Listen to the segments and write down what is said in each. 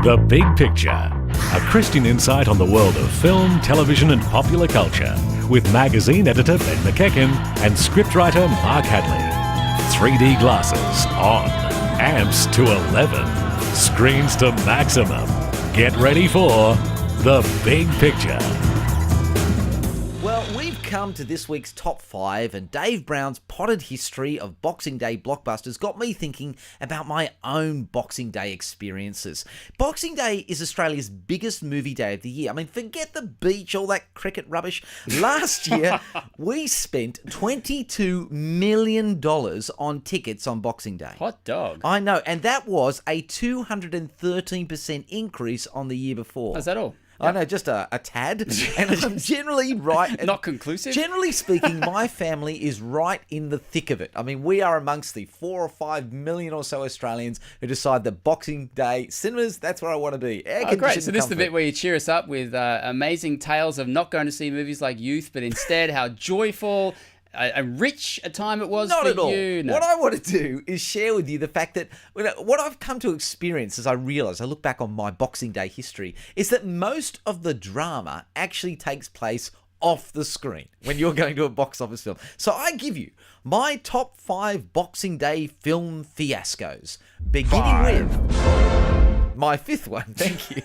The Big Picture, a Christian insight on the world of film, television and popular culture with magazine editor Ben McEachen and scriptwriter Mark Hadley. 3D glasses on, amps to 11, screens to maximum. Get ready for The Big Picture. Well, we've come to this week's top 5, and Dave Brown's potted history of Boxing Day blockbusters got me thinking about my own Boxing Day experiences. Boxing Day is Australia's biggest movie day of the year. I mean, forget the beach, all that cricket rubbish. Last year, we spent $22 million on tickets on Boxing Day. Hot dog. I know, and that was a 213% increase on the year before. Is that all? I know, just a tad. And I'm generally right. Not conclusive? Generally speaking, my family is right in the thick of it. I mean, we are amongst the 4 or 5 million or so Australians who decide that Boxing Day cinemas, that's where I want to be. Oh, great. So this is the bit where you cheer us up with amazing tales of not going to see movies like Youth, but instead how joyful, a rich a time it was Not for at all. you. No. What I want to do is share with you the fact that what I've come to experience as I look back on my Boxing Day history is that most of the drama actually takes place off the screen when you're going to a box office film. So I give you my top 5 Boxing Day film fiascos, beginning with my 5th one. Thank you.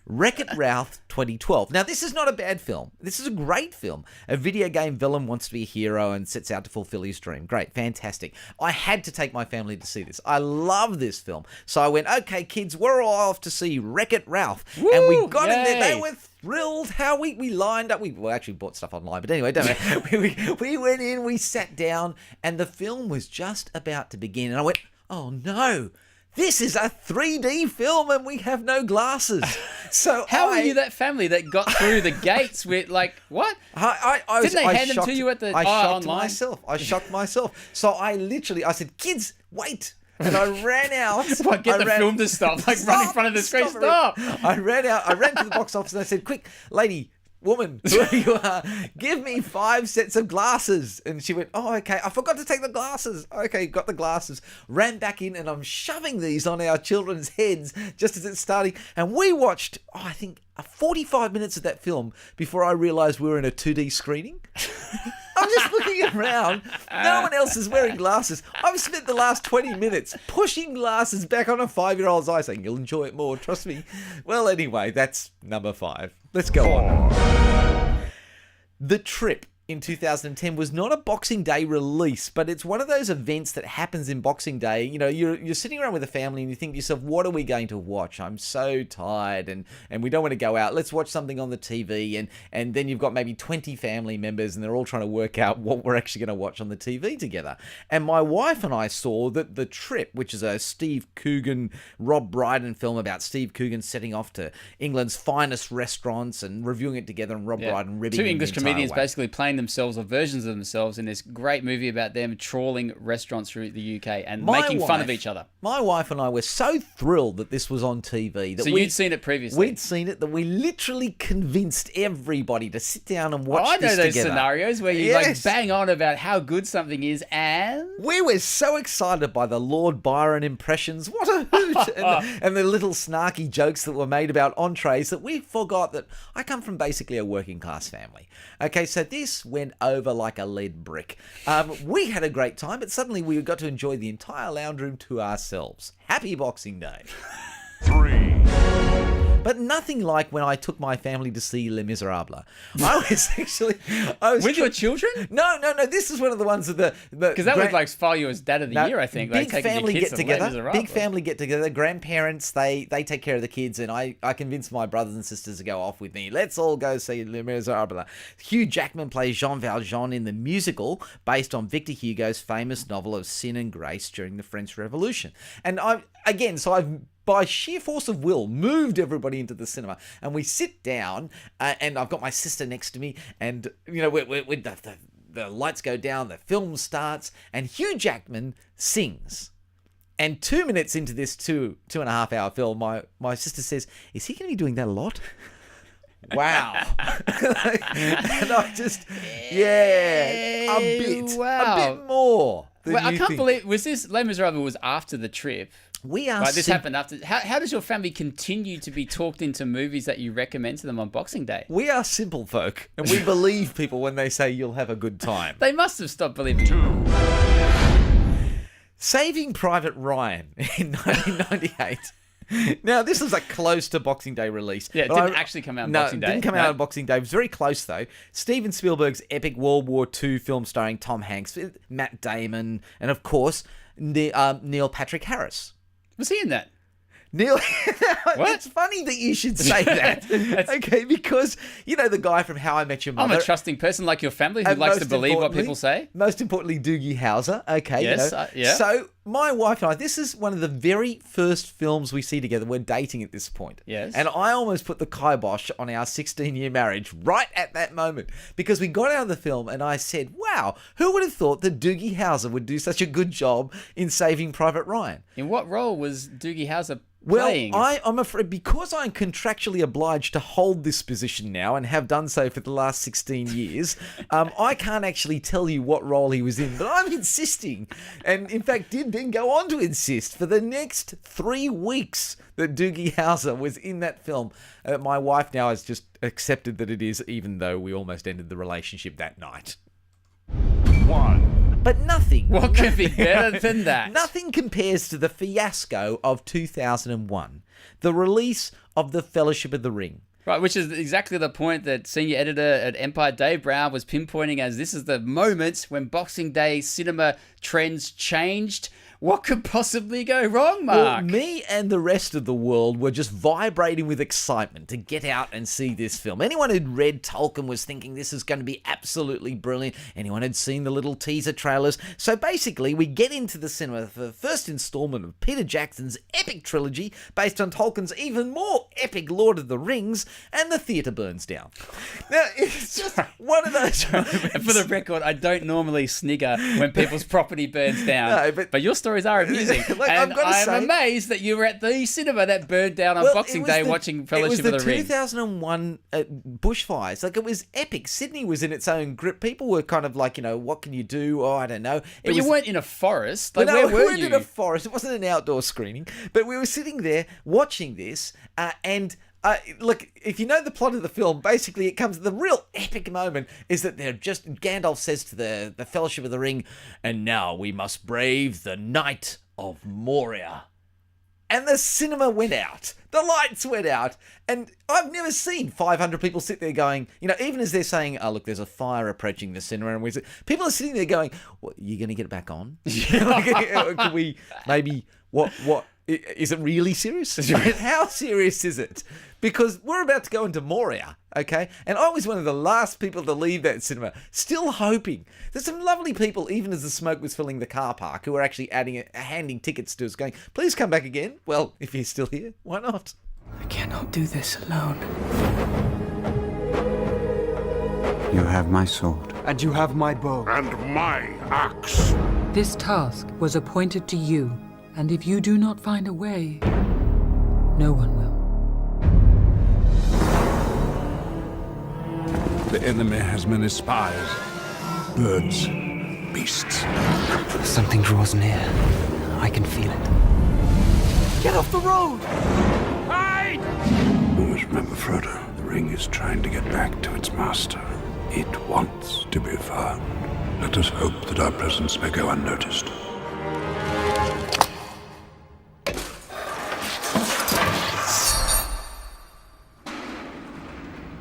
WreckIt Ralph 2012. Now, this is not a bad film. This is a great film. A video game villain wants to be a hero and sets out to fulfill his dream. Great, fantastic. I had to take my family to see this. I love this film. So I went, okay, kids, we're all off to see WreckIt Ralph. Woo, and we got in there. yay. They were thrilled how we lined up. We actually bought stuff online, but anyway, don't worry. we went in, we sat down, and the film was just about to begin. And I went, oh no. This is a 3D film and we have no glasses. So How are you that family that got through the gates with, like, what? Didn't they hand them to you at the shocked online? I shocked myself. So I said, kids, wait. And I ran out. Get the film to stop. Like, run in front of the screen. Stop. I ran out. I ran to the box office and I said, quick, lady, woman, whoever you are, give me 5 sets of glasses. And she went, oh, okay, I forgot to take the glasses. Okay, got the glasses. Ran back in and I'm shoving these on our children's heads just as it's starting. And we watched, I think, 45 minutes of that film before I realised we were in a 2D screening. I'm just looking around. No one else is wearing glasses. I've spent the last 20 minutes pushing glasses back on a 5-year-old's eye saying, you'll enjoy it more, trust me. Well, anyway, that's number 5. Let's go on. The Trip in 2010 was not a Boxing Day release, but it's one of those events that happens in Boxing Day. You know, you're sitting around with a family and you think to yourself, what are we going to watch? I'm so tired and we don't want to go out. Let's watch something on the TV. And then you've got maybe 20 family members and they're all trying to work out what we're actually going to watch on the TV together. And my wife and I saw that The Trip, which is a Steve Coogan, Rob Brydon film about Steve Coogan setting off to England's finest restaurants and reviewing it together, and Rob Brydon ribbing 2 him English the entire comedians way. basically playing themselves or versions of themselves in this great movie about them trawling restaurants through the UK and making fun of each other. My wife and I were so thrilled that this was on TV. That So you'd seen it previously? We'd seen it, that we literally convinced everybody to sit down and watch I know this those together. scenarios where you like bang on about how good something is, and we were so excited by the Lord Byron impressions. What a hoot! and the little snarky jokes that were made about entrees that we forgot that I come from basically a working class family. Okay, so this went over like a lead brick. We had a great time, but suddenly we got to enjoy the entire lounge room to ourselves. Happy Boxing Day. 3. But nothing like when I took my family to see Les Miserables. with your children? No. This is one of the ones that Because that would like file you as dad of the year, I think. Big like family your kids get to Les together. Miserables. Big family get together. Grandparents, they take care of the kids, and I convinced my brothers and sisters to go off with me. Let's all go see Les Miserables. Hugh Jackman plays Jean Valjean in the musical based on Victor Hugo's famous novel of Sin and Grace during the French Revolution. And I've by sheer force of will, moved everybody into the cinema, and we sit down, and I've got my sister next to me, and you know, the lights go down, the film starts, and Hugh Jackman sings. And 2 minutes into this 2.5 hour film, my sister says, "Is he going to be doing that a lot?" Wow. And I just, a bit more. Well, I can't believe, was this Les Miserables was after The Trip? We are Right, this happened after. How does your family continue to be talked into movies that you recommend to them on Boxing Day? We are simple folk, and we believe people when they say you'll have a good time. They must have stopped believing. Saving Private Ryan in 1998. Now, this was like close to Boxing Day release. Yeah, it didn't actually come out on Boxing Day. No, it didn't come out on Boxing Day. It was very close, though. Steven Spielberg's epic World War II film starring Tom Hanks, Matt Damon, and, of course, Neil Patrick Harris. Was he in that? Neil, What? It's funny that you should say that. Okay, because you know the guy from How I Met Your Mother. I'm a trusting person like your family who and likes to most believe what importantly- people say. Most importantly, Doogie Howser. Okay, Yes, you know. yeah. So my wife and I, this is one of the very first films we see together. We're dating at this point. Yes. And I almost put the kibosh on our 16-year marriage right at that moment because we got out of the film and I said, wow, who would have thought that Doogie Howser would do such a good job in Saving Private Ryan? In what role was Doogie Howser Well, playing? I'm afraid because I'm contractually obliged to hold this position now and have done so for the last 16 years, I can't actually tell you what role he was in, but I'm insisting, and in fact did then go on to insist for the next 3 weeks that Doogie Howser was in that film. My wife now has just accepted that it is, even though we almost ended the relationship that night. But nothing. What could be better than that? Nothing compares to the fiasco of 2001, the release of The Fellowship of the Ring. Right, which is exactly the point that senior editor at Empire, Dave Brown, was pinpointing as this is the moment when Boxing Day cinema trends changed. What could possibly go wrong, Mark? Well, me and the rest of the world were just vibrating with excitement to get out and see this film. Anyone who'd read Tolkien was thinking this is going to be absolutely brilliant. Anyone had seen the little teaser trailers. So basically, we get into the cinema for the first installment of Peter Jackson's epic trilogy based on Tolkien's even more epic Lord of the Rings, and the theatre burns down. Now, it's just one of those And for the record, I don't normally snigger when people's property burns down. No, but your stories are amusing. Look, and I've gotta I'm say- amazed that you were at the cinema that burned down on Well, Boxing it was Day the- watching Fellowship of It was the the Ring. 2001 bushfires. Like, it was epic. Sydney was in its own grip. People were kind of like, you know, what can you do? Oh, I don't know. But you weren't in a forest. Like, But where we were weren't you? in a forest. It wasn't an outdoor screening. But we were sitting there watching this, and look, if you know the plot of the film, basically it comes, the real epic moment is that they're just, Gandalf says to the Fellowship of the Ring, and now we must brave the night of Moria. And the cinema went out. The lights went out. And I've never seen 500 people sit there going, you know, even as they're saying, oh, look, there's a fire approaching the cinema. And people are sitting there going, what, you going to get it back on? Can we maybe, what, is it really serious? How serious is it? Because we're about to go into Moria, okay? And I was one of the last people to leave that cinema, still hoping. There's some lovely people, even as the smoke was filling the car park, who were actually handing tickets to us going, please come back again. Well, if you're still here, why not? I cannot do this alone. You have my sword. And you have my bow. And my axe. This task was appointed to you, and if you do not find a way, no one will. The enemy has many spies. Birds, beasts. Something draws near. I can feel it. Get off the road! Hide! Always remember, Frodo, the ring is trying to get back to its master. It wants to be found. Let us hope that our presence may go unnoticed.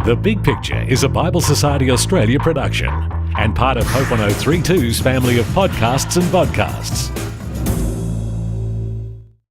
The Big Picture is a Bible Society Australia production and part of Hope 1032's family of podcasts and vodcasts.